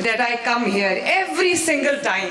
that I come here, every single time,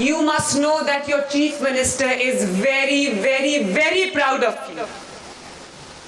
You must know that your chief minister is very, very, very proud of you.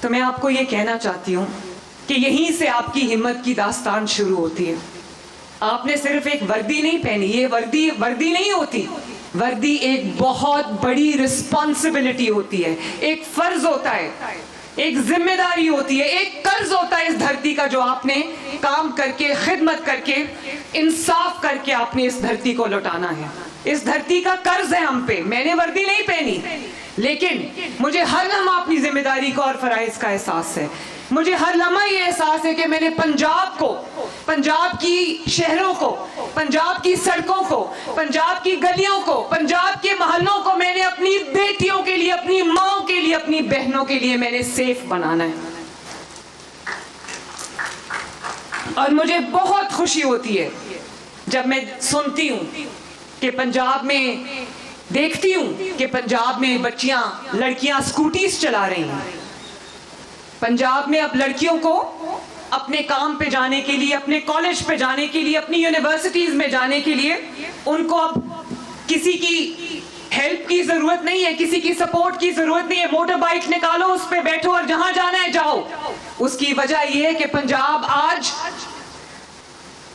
تو میں آپ کو یہ کہنا چاہتی ہوں کہ یہیں سے آپ کی ہمت کی داستان شروع ہوتی ہے. آپ نے صرف ایک وردی نہیں پہنی, یہ وردی نہیں ہوتی, وردی ایک بہت بڑی رسپانسبلٹی ہوتی ہے, ایک فرض ہوتا ہے, ایک ذمہ داری ہوتی ہے, ایک قرض ہوتا ہے اس دھرتی کا جو آپ نے کام کر کے, خدمت کر کے, انصاف کر کے آپ نے اس دھرتی کو لوٹانا ہے. اس دھرتی کا قرض ہے ہم پہ. میں نے وردی نہیں پہنی, لیکن مجھے ہر لمحہ اپنی ذمہ داری کو اور فرائض کا احساس ہے. مجھے ہر لمحہ یہ احساس ہے کہ میں نے پنجاب کو, پنجاب کی شہروں کو, پنجاب کی سڑکوں کو, پنجاب کی گلیوں کو, پنجاب کے محلوں کو میں نے اپنی بیٹیوں کے لیے, اپنی ماں کے لیے, اپنی بہنوں کے لیے میں نے سیف بنانا ہے. اور مجھے بہت خوشی ہوتی ہے جب میں سنتی ہوں کہ پنجاب میں, دیکھتی ہوں کہ پنجاب میں بچیاں, لڑکیاں سکوٹیز چلا رہی ہیں. پنجاب میں اب لڑکیوں کو اپنے کام پہ جانے کے لیے, اپنے کالج پہ جانے کے لیے, اپنی یونیورسٹیز میں جانے کے لیے ان کو اب کسی کی ہیلپ کی ضرورت نہیں ہے, کسی کی سپورٹ کی ضرورت نہیں ہے. موٹر بائک نکالو, اس پہ بیٹھو اور جہاں جانا ہے جاؤ. اس کی وجہ یہ ہے کہ پنجاب آج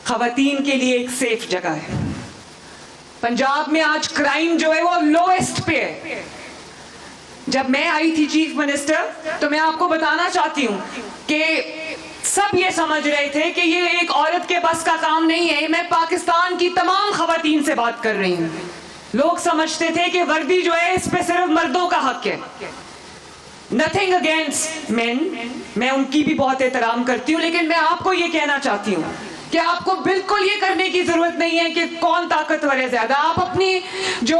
خواتین کے لیے ایک سیف جگہ ہے. پنجاب میں آج کرائم جو ہے وہ لوئسٹ پہ ہے. جب میں آئی تھی چیف منسٹر تو میں آپ کو بتانا چاہتی ہوں کہ سب یہ سمجھ رہے تھے کہ یہ ایک عورت کے بس کا کام نہیں ہے. میں پاکستان کی تمام خواتین سے بات کر رہی ہوں. لوگ سمجھتے تھے کہ وردی جو ہے اس پہ صرف مردوں کا حق ہے. نتھنگ اگینسٹ مین, میں ان کی بھی بہت احترام کرتی ہوں, لیکن میں آپ کو یہ کہنا چاہتی ہوں کہ آپ کو بالکل یہ کرنے کی ضرورت نہیں ہے کہ کون طاقتور ہے زیادہ. آپ اپنی جو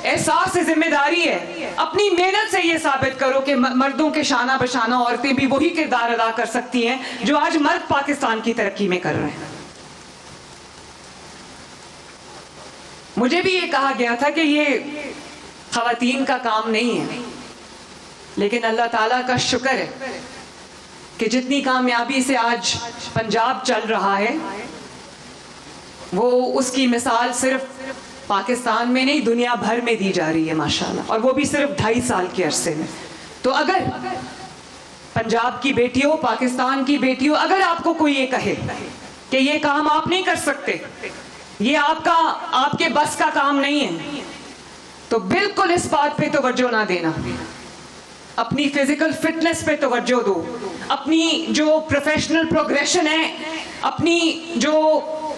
احساس ذمہ داری ہے, اپنی محنت سے یہ ثابت کرو کہ مردوں کے شانہ بشانہ عورتیں بھی وہی کردار ادا کر سکتی ہیں جو آج مرد پاکستان کی ترقی میں کر رہے ہیں. مجھے بھی یہ کہا گیا تھا کہ یہ خواتین کا کام نہیں ہے, لیکن اللہ تعالیٰ کا شکر ہے کہ جتنی کامیابی سے آج پنجاب چل رہا ہے وہ اس کی مثال صرف پاکستان میں نہیں دنیا بھر میں دی جا رہی ہے ماشاءاللہ, اور وہ بھی صرف 2.5 سال کے عرصے میں. تو اگر پنجاب کی بیٹیوں, پاکستان کی بیٹیوں, اگر آپ کو کوئی یہ کہے کہ یہ کام آپ نہیں کر سکتے, یہ آپ کے بس کا کام نہیں ہے, تو بالکل اس بات پہ توجہ نہ دینا. اپنی فزیکل فٹنس پہ توجہ دو, اپنی جو پروفیشنل پروگریشن ہے, اپنی جو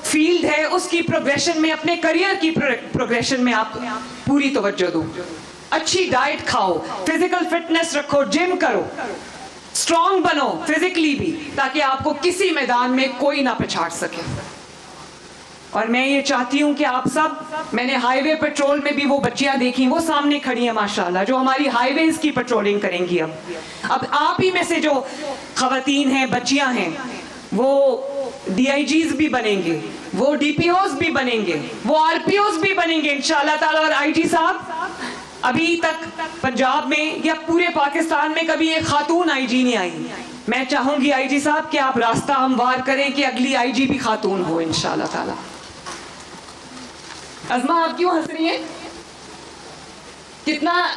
فیلڈ ہے اس کی پروگریشن میں, اپنے کریئر کی پروگریشن میں آپ پوری توجہ دو. اچھی ڈائٹ کھاؤ, فزیکل فٹنس رکھو, جم کرو, اسٹرانگ بنو فزیکلی بھی, تاکہ آپ کو کسی میدان میں کوئی نہ پچھاڑ سکے. اور میں یہ چاہتی ہوں کہ آپ سب, میں نے ہائی وے پیٹرول میں بھی وہ بچیاں دیکھی, وہ سامنے کھڑی ہیں ماشاءاللہ, جو ہماری ہائی ویز کی پیٹرولنگ کریں گی. اب آپ ہی میں سے جو خواتین ہیں, بچیاں ہیں, وہ ڈی آئی جیز بھی بنیں گے, وہ ڈی پی اوز بھی بنیں گے, وہ آر پی اوز بھی بنیں گے انشاءاللہ تعالیٰ. اور آئی جی صاحب, ابھی تک پنجاب میں یا پورے پاکستان میں کبھی ایک خاتون آئی جی نہیں آئی. میں چاہوں گی آئی جی صاحب کہ آپ راستہ ہموار کریں کہ اگلی آئی جی بھی خاتون ہو انشاءاللہ تعالیٰ. ازما آپ کیوں ہنس رہی ہیں؟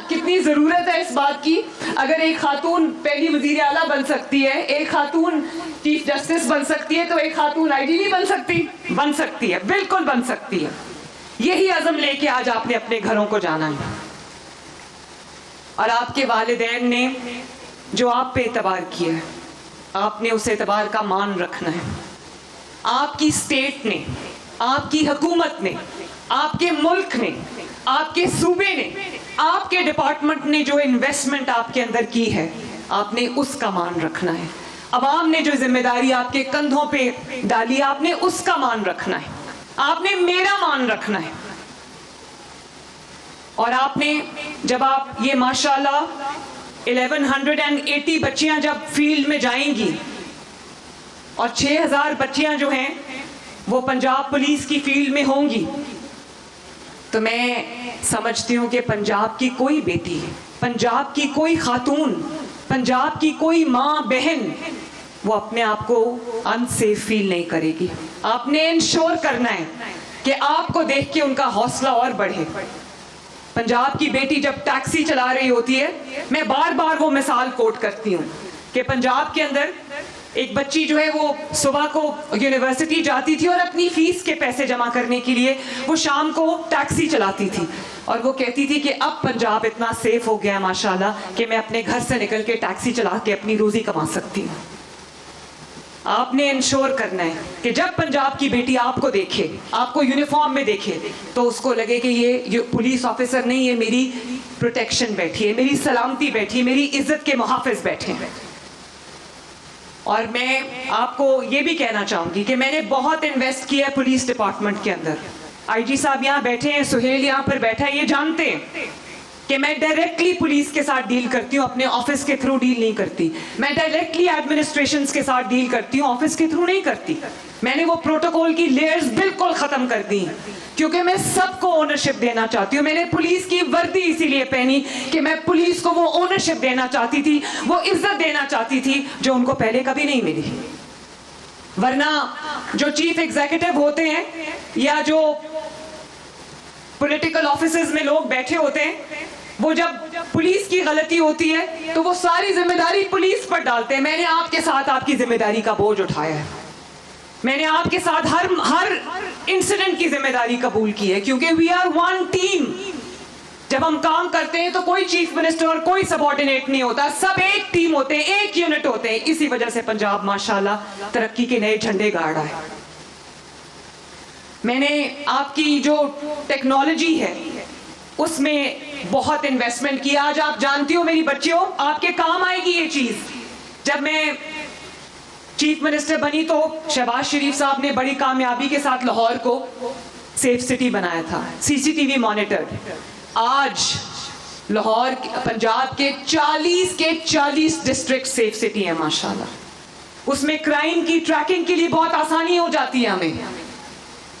کتنی ضرورت ہے اس بات کی. اگر ایک خاتون پہلی وزیر اعلیٰ بن سکتی ہے, ایک خاتون چیف جسٹس بن سکتی ہے, تو ایک خاتون آئی جی نہیں بن سکتی؟ بن سکتی ہے, بالکل بن سکتی ہے. یہی عزم لے کے آج آپ نے اپنے گھروں کو جانا ہے. اور آپ کے والدین نے جو آپ پہ اعتبار کیا ہے, آپ نے اس اعتبار کا مان رکھنا ہے. آپ کی اسٹیٹ نے, آپ کی حکومت نے, آپ کے ملک نے, آپ کے صوبے نے, آپ کے ڈپارٹمنٹ نے جو انویسٹمنٹ آپ کے اندر کی ہے, آپ نے اس کا مان رکھنا ہے. عوام نے جو ذمہ داری آپ کے کندھوں پہ ڈالی, آپ نے اس کا مان رکھنا ہے. آپ نے میرا مان رکھنا ہے. اور آپ نے, جب آپ یہ ماشاءاللہ 1180 بچیاں جب فیلڈ میں جائیں گی, اور 6000 بچیاں جو ہیں وہ پنجاب پولیس کی فیلڈ میں ہوں گی, تو میں سمجھتی ہوں کہ پنجاب کی کوئی بیٹی, پنجاب کی کوئی خاتون, پنجاب کی کوئی ماں بہن وہ اپنے آپ کو انسیف فیل نہیں کرے گی. آپ نے انشور کرنا ہے کہ آپ کو دیکھ کے ان کا حوصلہ اور بڑھے. پنجاب کی بیٹی جب ٹیکسی چلا رہی ہوتی ہے, میں بار بار وہ مثال کوٹ کرتی ہوں کہ پنجاب کے اندر ایک بچی جو ہے وہ صبح کو یونیورسٹی جاتی تھی اور اپنی فیس کے پیسے جمع کرنے کے لیے وہ شام کو ٹیکسی چلاتی تھی اور وہ کہتی تھی کہ اب پنجاب اتنا سیف ہو گیا ہے ماشاءاللہ کہ میں اپنے گھر سے نکل کے ٹیکسی چلا کے اپنی روزی کما سکتی ہوں. آپ نے انشور کرنا ہے کہ جب پنجاب کی بیٹی آپ کو دیکھے, آپ کو یونیفارم میں دیکھے, تو اس کو لگے کہ یہ پولیس آفیسر نہیں, یہ میری پروٹیکشن بیٹھی ہے, میری سلامتی بیٹھی ہے, میری عزت کے محافظ بیٹھے ہیں. اور میں آپ کو یہ بھی کہنا چاہوں گی کہ میں نے بہت انویسٹ کیا ہے پولیس ڈپارٹمنٹ کے اندر. آئی جی صاحب یہاں بیٹھے ہیں, سہیل یہاں پر بیٹھا ہے, یہ جانتے ہیں کہ میں ڈائریکٹلی پولیس کے ساتھ ڈیل کرتی ہوں, اپنے آفس کے تھرو ڈیل نہیں کرتی. میں ڈائریکٹلی ایڈمنسٹریشنز کے ساتھ ڈیل کرتی ہوں, آفس کے تھرو نہیں کرتی. میں نے وہ پروٹوکول کی لیئرز بالکل ختم کر دی کیونکہ میں سب کو اونرشپ دینا چاہتی ہوں. میں نے پولیس کی وردی اسی لیے پہنی کہ میں پولیس کو وہ اونرشپ دینا چاہتی تھی, وہ عزت دینا چاہتی تھی جو ان کو پہلے کبھی نہیں ملی. ورنہ جو چیف ایگزیکٹو ہوتے ہیں یا جو پولیٹیکل آفیسز میں لوگ بیٹھے ہوتے ہیں, وہ جب پولیس کی غلطی ہوتی ہے تو وہ ساری ذمہ داری پولیس پر ڈالتے ہیں. میں نے آپ کے ساتھ آپ کی ذمہ داری کا بوجھ اٹھایا ہے, میں نے آپ کے ساتھ ہر انسیڈنٹ کی ذمہ داری قبول کی ہے کیونکہ وی آر ون ٹیم. جب ہم کام کرتے ہیں تو کوئی چیف منسٹر اور کوئی سبارڈینیٹ نہیں ہوتا, سب ایک ٹیم ہوتے ہیں, ایک یونٹ ہوتے ہیں. اسی وجہ سے پنجاب ماشاءاللہ ترقی کے نئے جھنڈے گاڑ رہا ہے. میں نے آپ کی جو ٹیکنالوجی ہے اس میں بہت انویسٹمنٹ کیا. آج آپ جانتی ہو میری بچیوں, آپ کے کام آئے گی یہ چیز. جب میں چیف منسٹر بنی تو شہباز شریف صاحب نے بڑی کامیابی کے ساتھ لاہور کو سیف سٹی بنایا تھا, CCTV مانیٹرڈ. آج لاہور پنجاب کے 40 ڈسٹرکٹ سیف سٹی ہیں ماشاءاللہ. اس میں کرائم کی ٹریکنگ کے لیے بہت آسانی ہو جاتی ہے ہمیں,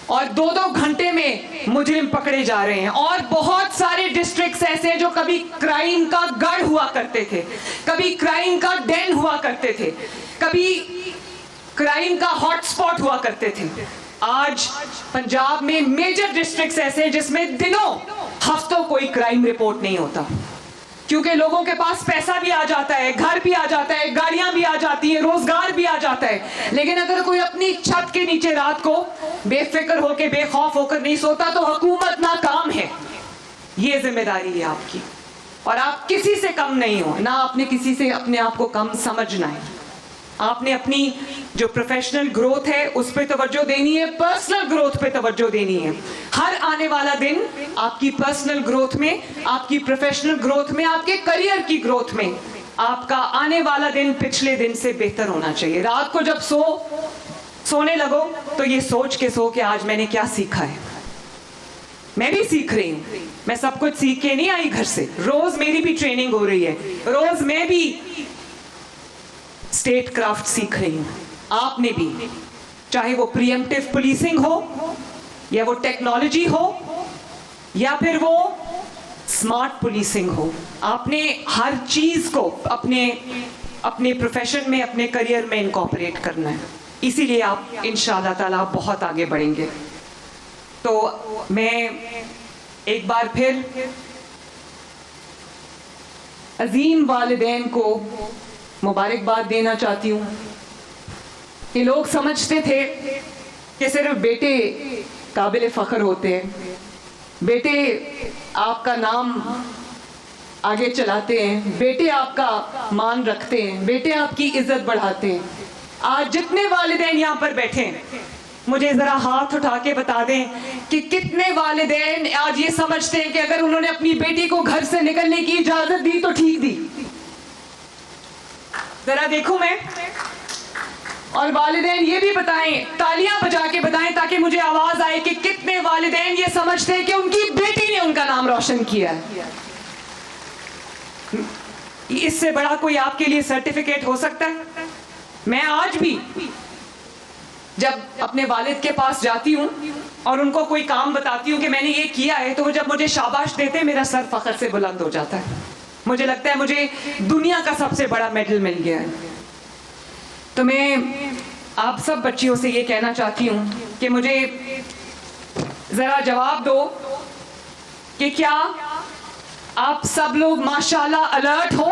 اور 2 گھنٹے میں مجرم پکڑے جا رہے ہیں. اور بہت سارے ڈسٹرکٹس ایسے جو کبھی کرائم کا گڑھ ہوا کرتے تھے, کبھی کرائم کا ڈین ہوا کرتے تھے, کبھی کرائم کا ہاٹ سپاٹ ہوا کرتے تھے. آج پنجاب میں میجر ڈسٹرکٹس ایسے ہیں جس میں دنوں ہفتوں کوئی کرائم رپورٹ نہیں ہوتا کیونکہ لوگوں کے پاس پیسہ بھی آ جاتا ہے, گھر بھی آ جاتا ہے, گاڑیاں بھی آ جاتی ہیں, روزگار بھی آ جاتا ہے. لیکن اگر کوئی اپنی چھت کے نیچے رات کو بے فکر ہو کے, بے خوف ہو کر نہیں سوتا تو حکومت ناکام ہے. یہ ذمہ داری ہے آپ کی, اور آپ کسی سے کم نہیں ہو, نہ آپ نے کسی سے اپنے آپ کو کم سمجھنا ہے. آپ نے اپنی جو پروفیشنل گروتھ ہے اس پہ توجہ دینی ہے, پرسنل گروتھ پہ توجہ دینی ہے. ہر آنے والا دن آپ کی پرسنل گروتھ میں, آپ کی پروفیشنل گروتھ میں, آپ کے کریئر کی گروتھ میں, آپ کا آنے والا دن پچھلے دن سے بہتر ہونا چاہیے. رات کو جب سونے لگو تو یہ سوچ کے سو کہ آج میں نے کیا سیکھا ہے. میں بھی سیکھ رہی ہوں, میں سب کچھ سیکھ کے نہیں آئی گھر سے, روز میری بھی ٹریننگ ہو رہی ہے, روز میں بھی اسٹیٹ کرافٹ سیکھ رہی ہوں. آپ نے بھی, چاہے وہ پریمپٹیو پولیسنگ ہو یا وہ ٹیکنالوجی ہو یا پھر وہ اسمارٹ پولیسنگ ہو, آپ نے ہر چیز کو اپنے پروفیشن میں, اپنے کریئر میں انکارپوریٹ کرنا ہے. اسی لیے آپ انشاءاللہ تعالیٰ بہت آگے بڑھیں گے. تو میں ایک بار پھر عظیم والدین کو مبارکباد دینا چاہتی ہوں کہ لوگ سمجھتے تھے کہ صرف بیٹے قابل فخر ہوتے ہیں, بیٹے آپ کا نام آگے چلاتے ہیں, بیٹے آپ کا مان رکھتے ہیں, بیٹے آپ کی عزت بڑھاتے ہیں. آج جتنے والدین یہاں پر بیٹھے ہیں مجھے ذرا ہاتھ اٹھا کے بتا دیں کہ کتنے والدین آج یہ سمجھتے ہیں کہ اگر انہوں نے اپنی بیٹی کو گھر سے نکلنے کی اجازت دی تو ٹھیک دی. ذرا دیکھوں میں. اور والدین یہ بھی بتائیں, تالیاں بجا کے بتائیں تاکہ مجھے آواز آئے کہ کتنے والدین یہ سمجھتے ہیں کہ ان کی بیٹی نے ان کا نام روشن کیا ہے. اس سے بڑا کوئی آپ کے لیے سرٹیفکیٹ ہو سکتا ہے؟ میں آج بھی جب اپنے والد کے پاس جاتی ہوں اور ان کو کوئی کام بتاتی ہوں کہ میں نے یہ کیا ہے, تو وہ جب مجھے شاباش دیتے میرا سر فخر سے بلند ہو جاتا ہے. مجھے لگتا ہے مجھے دنیا کا سب سے بڑا میڈل مل گیا ہے. تو میں آپ سب بچیوں سے یہ کہنا چاہتی ہوں کہ مجھے ذرا جواب دو کہ کیا آپ سب لوگ ماشاءاللہ الرٹ ہو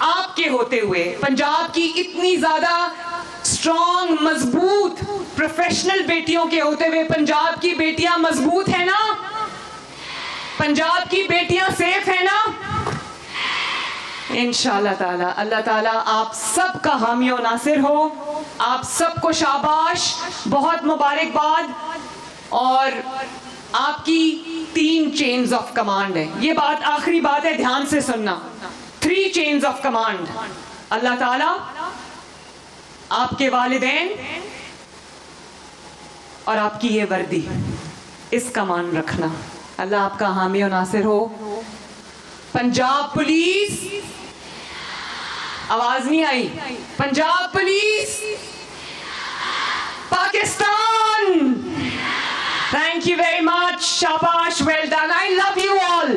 آپ کے ہوتے ہوئے پنجاب کی اتنی زیادہ اسٹرانگ مضبوط پروفیشنل بیٹیوں کے ہوتے ہوئے پنجاب کی بیٹیاں مضبوط ہیں نا؟ پنجاب کی بیٹیاں سیف ہیں نا؟ انشاءاللہ تعالی اللہ تعالیٰ آپ سب کا حامی و ناصر ہو. آپ سب کو شاباش, بہت مبارکباد. اور آپ کی 3 چینز آف کمانڈ ہے. یہ بات آخری بات ہے, دھیان سے سننا. 3 چینز آف کمانڈ. اللہ تعالیٰ, آپ کے والدین اور آپ کی یہ وردی, اس کا مان رکھنا. اللہ آپ کا حامی و ناصر ہو. پنجاب پولیس, آواز نہیں آئی, Punjab police, Pakistan. Thank you very much. Shabash, well done. I love you all.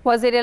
وزیر